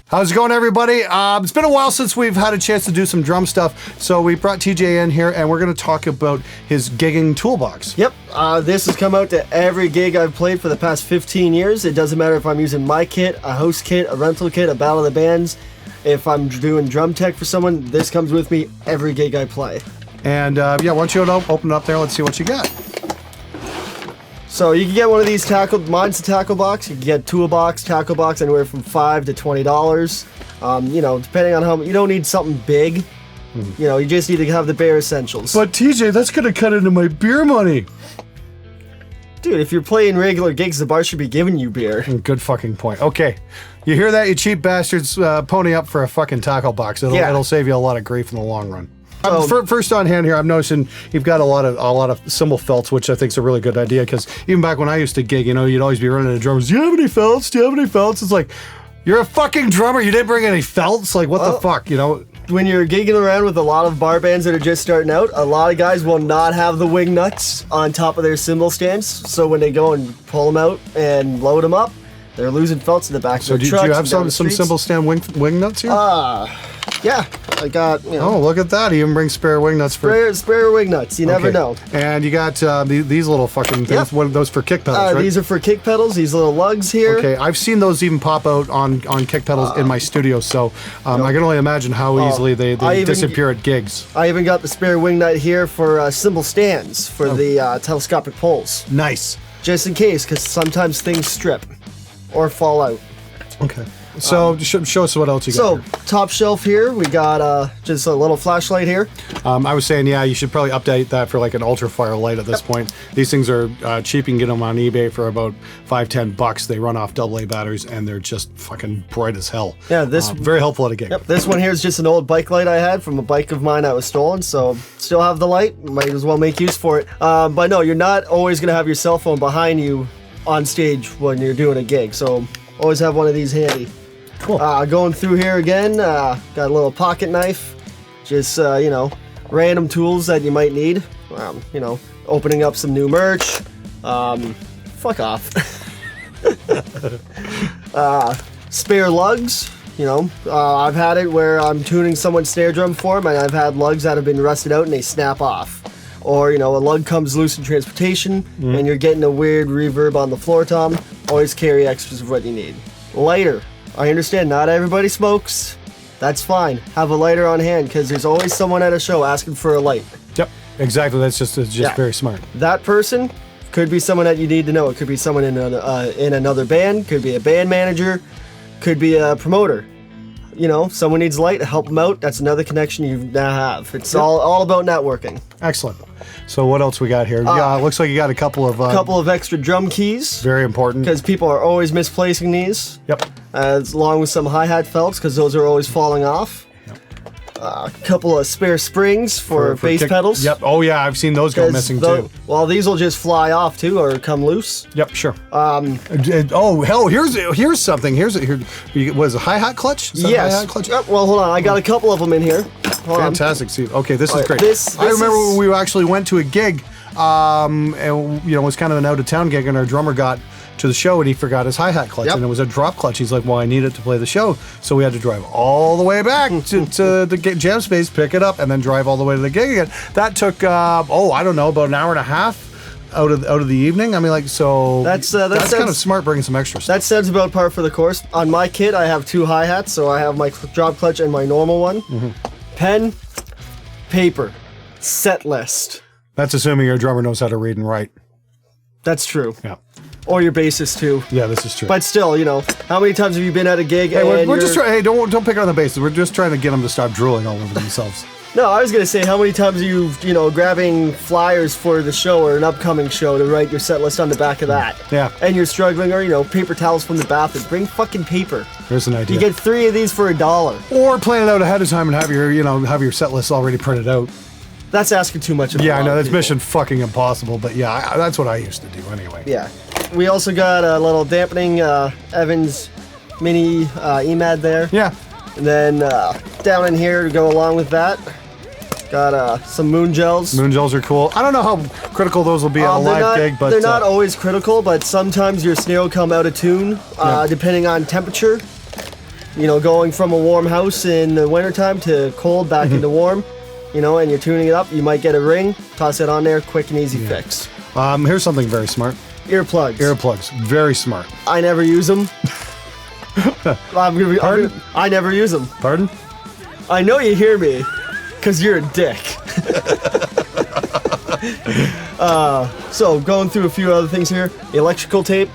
How's it going, everybody? It's been a while since we've had a chance to do some drum stuff, so we brought TJ in here, and we're going to talk about his gigging toolbox. Yep, this has come out to every gig I've played for the past 15 years. It doesn't matter if I'm using my kit, a host kit, a rental kit, a Battle of the Bands. If I'm doing drum tech for someone, this comes with me every gig I play. And yeah, why don't you open it up there? Let's see what you got. So you can get one of these tackle. Mine's a tackle box. You can get Toolbox, tackle box, anywhere from $5 to $20. You know, depending on how much. You don't need something big. You know, you just need to have the bare essentials. But TJ, that's gonna cut into my beer money. Dude, if you're playing regular gigs, the bar should be giving you beer. Good fucking point. Okay, you hear that, you cheap bastards? Pony up for a fucking tackle box. It'll save you a lot of grief in the long run. First on hand here, I'm noticing you've got a lot of cymbal felts, which I think is a really good idea, because even back when I used to gig, you know, you'd always be running into drummers. Do you have any felts? Do you have any felts? It's like, you're a fucking drummer. You didn't bring any felts? Like, what the fuck, you know? When you're gigging around with a lot of bar bands that are just starting out, a lot of guys will not have the wing nuts on top of their cymbal stands. So when they go and pull them out and load them up, they're losing felts in the back of their trucks. So do you have some cymbal stand wing nuts here? Yeah, I got, you know. Oh, look at that. He even brings spare wing nuts for... Spare wing nuts, you never know. And you got these little fucking things, one of those for kick pedals, right? These are for kick pedals, these little lugs here. Okay, I've seen those even pop out on kick pedals in my studio, so I can only imagine how easily they disappear at gigs. I even got the spare wing nut here for cymbal stands for the telescopic poles. Nice. Just in case, because sometimes things strip or fall out. Okay. So show us what else you got here. Top shelf here, we got just a little flashlight here. I was saying, yeah, you should probably update that for like an ultra-fire light at this point. These things are cheap. You can get them on eBay for about $5-10. They run off AA batteries, and they're just fucking bright as hell. Yeah, this very helpful at a gig. Yep, this one here is just an old bike light I had from a bike of mine that was stolen, so still have the light. Might as well make use for it. But no, you're not always going to have your cell phone behind you on stage when you're doing a gig, so always have one of these handy. Cool. Going through here again, got a little pocket knife, just, you know, random tools that you might need. You know, opening up some new merch. Fuck off. Spare lugs, you know. I've had it where I'm tuning someone's snare drum for them, and I've had lugs that have been rusted out and they snap off. Or, you know, a lug comes loose in transportation and you're getting a weird reverb on the floor tom. Always carry extras of what you need. Lighter. I understand not everybody smokes. That's fine. Have a lighter on hand, because there's always someone at a show asking for a light. Yep, exactly. That's just very smart. That person could be someone that you need to know. It could be someone in another band, could be a band manager, could be a promoter. You know, someone needs light, help them out. That's another connection you now have. It's all about networking. Excellent. So what else we got here? Looks like you got a couple of extra drum keys. Very important. Because people are always misplacing these. Yep. Along with some hi-hat felts, because those are always falling off. Yep. A couple of spare springs for bass pedals. Yep. Oh yeah, I've seen those go missing too. Well, these will just fly off too, or come loose. Yep, sure. Oh hell, here's something. Was a hi-hat clutch? Yes. Hi-hat clutch? Yep, well, hold on. I got a couple of them in here. Fantastic. See, okay, this is great. This I remember when we actually went to a gig, and you know, it was kind of an out-of-town gig, and our drummer got to the show and he forgot his hi-hat clutch, and it was a drop clutch. He's like, well, I need it to play the show, so we had to drive all the way back to the jam space, pick it up, and then drive all the way to the gig again. That took I don't know, about an hour and a half out of the evening. I mean, like, so that's kind of smart, bringing some extra stuff. That sounds about par for the course. On my kit, I have two hi-hats, so I have my drop clutch and my normal one. Pen, paper, set list. That's assuming your drummer knows how to read and write. That's true. Yeah. Or your bassist too. Yeah, this is true. But still, you know, how many times have you been at a gig? Hey, we're just trying. Hey, don't pick on the bassist. We're just trying to get them to stop drooling all over themselves. No, I was gonna say, how many times are you know, grabbing flyers for the show or an upcoming show to write your set list on the back of that? Yeah. And you're struggling, or, you know, paper towels from the bathroom. Bring fucking paper. There's an idea. You get 3 of these for $1. Or plan it out ahead of time and have your set list already printed out. That's asking too much of I know that's mission fucking impossible, but yeah, that's what I used to do anyway. Yeah. We also got a little dampening Evans mini EMAD there. Yeah. And then down in here to go along with that, got some moon gels. Moon gels are cool. I don't know how critical those will be on a live gig, but they're not always critical. But sometimes your snare will come out of tune, depending on temperature. going from a warm house in the wintertime to cold back into warm, and you're tuning it up, you might get a ring, toss it on there, quick and easy fix. Here's something very smart. Earplugs. Earplugs, very smart. I never use them. Pardon? I never use them. Pardon? I know you hear me, because you're a dick. So going through a few other things here. Electrical tape.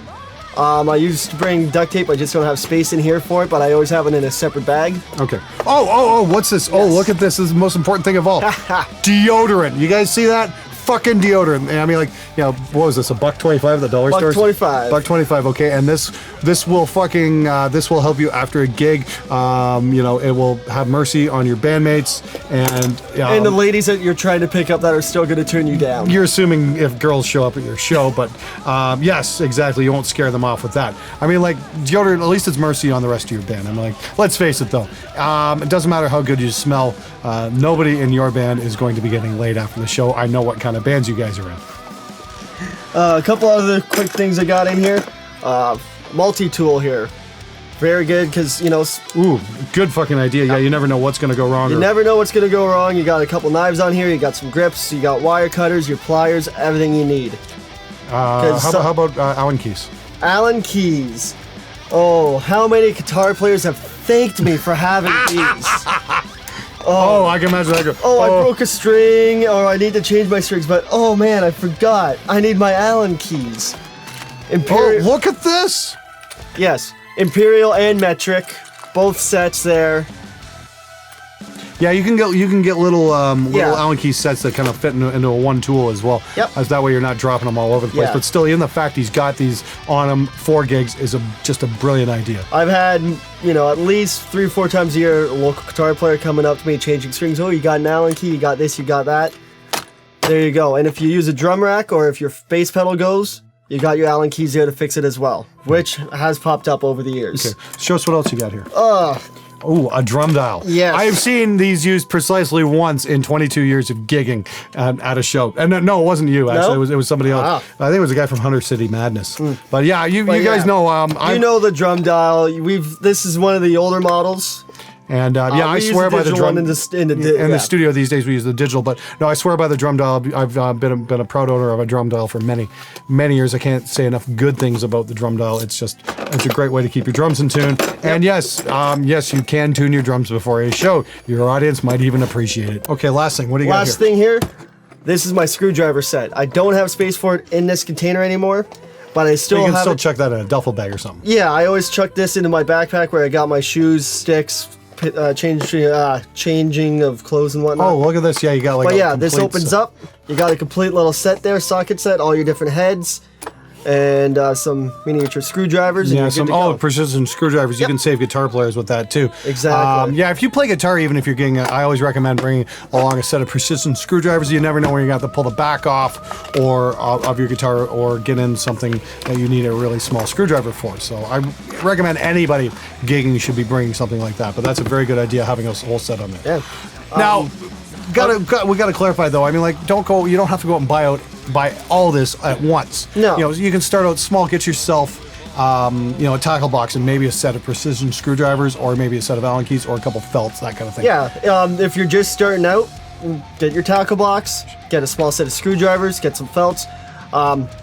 I used to bring duct tape. I just don't have space in here for it, but I always have it in a separate bag. Okay. Oh, what's this? Yes. Oh, look at this. This is the most important thing of all. Deodorant. You guys see that? Fucking deodorant. I mean, what was this? $1.25 at the dollar stores? $1.25. $1.25. Okay, and this will fucking this will help you after a gig. It will have mercy on your bandmates and the ladies that you're trying to pick up that are still going to turn you down. You're assuming if girls show up at your show, but yes, exactly. You won't scare them off with that. I mean, deodorant. At least it's mercy on the rest of your band. I'm like, let's face it though. It doesn't matter how good you smell. Nobody in your band is going to be getting laid after the show. I know what kind of bands you guys are in. A couple other quick things I got in here. Multi-tool here. Very good because, Ooh, good fucking idea. Yeah, you never know what's going to go wrong. You never know what's going to go wrong. You got a couple knives on here. You got some grips. You got wire cutters, your pliers, everything you need. How about Allen keys? Allen keys. Oh, how many guitar players have thanked me for having these? Oh, I can imagine that. I broke a string, or I need to change my strings, but oh man, I forgot. I need my Allen keys. Look at this! Yes, Imperial and metric, both sets there. Yeah, you can get little Allen key sets that kind of fit into a one tool as well. Yep. As that way you're not dropping them all over the place. Yeah. But still, even the fact he's got these on him for gigs is just a brilliant idea. I've had, at least 3 or 4 times a year, a local guitar player coming up to me changing strings. Oh, you got an Allen key, you got this, you got that. There you go. And if you use a drum rack or if your bass pedal goes, you got your Allen keys there to fix it as well, which has popped up over the years. Okay, show us what else you got here. Ooh, a drum dial. Yes. I have seen these used precisely once in 22 years of gigging at a show. And no, it wasn't you, actually. No? It was somebody else. Wow. I think it was a guy from Hunter City Madness. But yeah, you guys know. You know the drum dial. This is one of the older models. And I swear by the drum. In the studio these days we use the digital, but no, I swear by the drum dial. I've been a proud owner of a drum dial for many years. I can't say enough good things about the drum dial. It's a great way to keep your drums in tune. Yep. And yes, you can tune your drums before a show. Your audience might even appreciate it. Okay, last thing. What do you got here? Last thing here. This is my screwdriver set. I don't have space for it in this container anymore, but I still have You can still chuck that in a duffel bag or something. Yeah, I always chuck this into my backpack where I got my shoes, sticks, changing of clothes and whatnot. Oh, look at this. Yeah, you got this opens up. You got a complete little set there, socket set, all your different heads, and some miniature screwdrivers. Yeah, some precision screwdrivers. You can save guitar players with that too. Exactly. Yeah, if you play guitar, even if you're getting, I always recommend bringing along a set of precision screwdrivers. You never know when you're going to have to pull the back off or of your guitar or get in something that you need a really small screwdriver for. So I recommend anybody gigging should be bringing something like that. But that's a very good idea, having a whole set on there. Yeah. Now, we got to clarify though. I mean, you don't have to go out and buy all this at once. No. You can start out small, get yourself a tackle box and maybe a set of precision screwdrivers or maybe a set of Allen keys or a couple felts, that kind of thing. Yeah, if you're just starting out, get your tackle box, get a small set of screwdrivers, get some felts.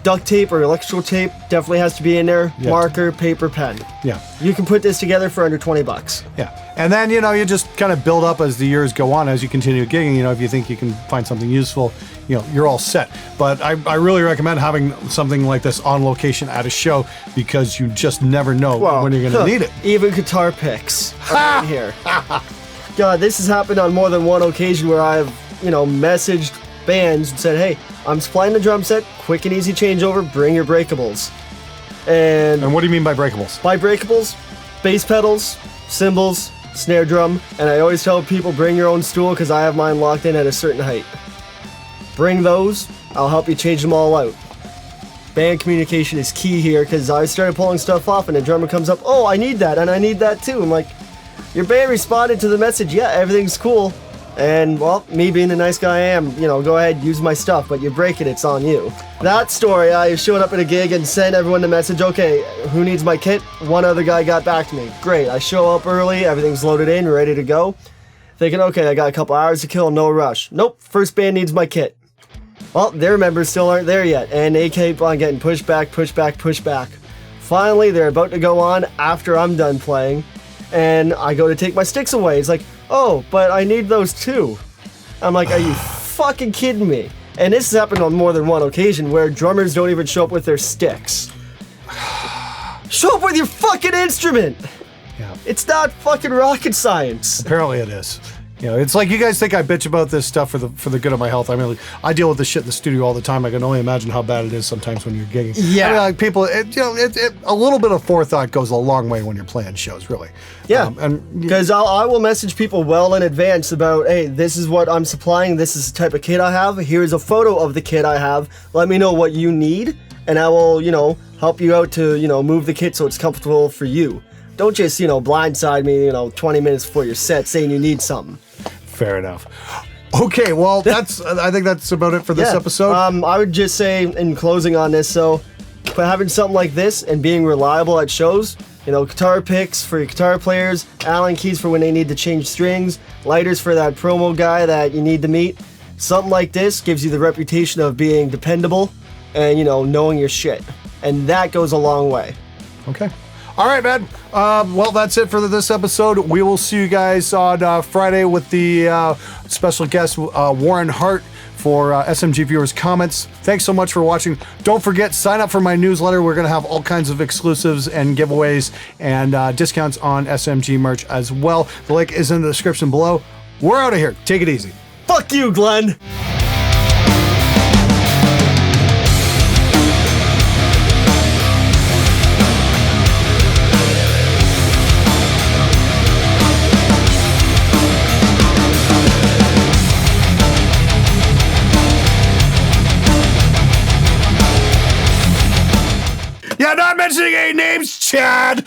Duct tape or electrical tape definitely has to be in there. Yeah. Marker, paper, pen. Yeah. You can put this together for under $20. Yeah. And then, you just kind of build up as the years go on, as you continue gigging. If you think you can find something useful, you're all set. But I really recommend having something like this on location at a show because you just never know when you're going to need it. Even guitar picks are in here. God, this has happened on more than one occasion where I've, messaged bands and said, hey, I'm supplying the drum set, quick and easy changeover, bring your breakables. And what do you mean by breakables? By breakables, bass pedals, cymbals, snare drum, and I always tell people bring your own stool because I have mine locked in at a certain height. Bring those, I'll help you change them all out. Band communication is key here because I started pulling stuff off and the drummer comes up, oh, I need that and I need that too. I'm like, your band responded to the message, yeah, everything's cool. And, well, me being the nice guy I am, go ahead, use my stuff, but you break it, it's on you. That story, I showed up at a gig and sent everyone the message, okay, who needs my kit? One other guy got back to me. Great, I show up early, everything's loaded in, ready to go. Thinking, okay, I got a couple hours to kill, no rush. Nope, first band needs my kit. Well, their members still aren't there yet, and they keep on getting pushed back. Finally, they're about to go on after I'm done playing, and I go to take my sticks away. It's like, oh, but I need those too. I'm like, are you fucking kidding me? And this has happened on more than one occasion where drummers don't even show up with their sticks. Show up with your fucking instrument! Yeah. It's not fucking rocket science. Apparently it is. It's like you guys think I bitch about this stuff for the good of my health. I mean, I deal with this shit in the studio all the time. I can only imagine how bad it is sometimes when you're gigging. Yeah. I mean, like people, a little bit of forethought goes a long way when you're playing shows, really. Yeah. Because I will message people well in advance about, hey, this is what I'm supplying. This is the type of kit I have. Here's a photo of the kit I have. Let me know what you need, and I will, help you out to, move the kit so it's comfortable for you. Don't just, blindside me, 20 minutes before your set saying you need something. Fair enough. Okay, well, I think that's about it for this episode. I would just say, in closing on this, so having something like this and being reliable at shows, guitar picks for your guitar players, Allen keys for when they need to change strings, lighters for that promo guy that you need to meet. Something like this gives you the reputation of being dependable and, knowing your shit. And that goes a long way. Okay. All right, man. Well, that's it for this episode. We will see you guys on Friday with the special guest, Warren Hart, for SMG Viewers Comments. Thanks so much for watching. Don't forget, sign up for my newsletter. We're going to have all kinds of exclusives and giveaways and discounts on SMG merch as well. The link is in the description below. We're out of here. Take it easy. Fuck you, Glenn. Yeah, not mentioning any names, Chad.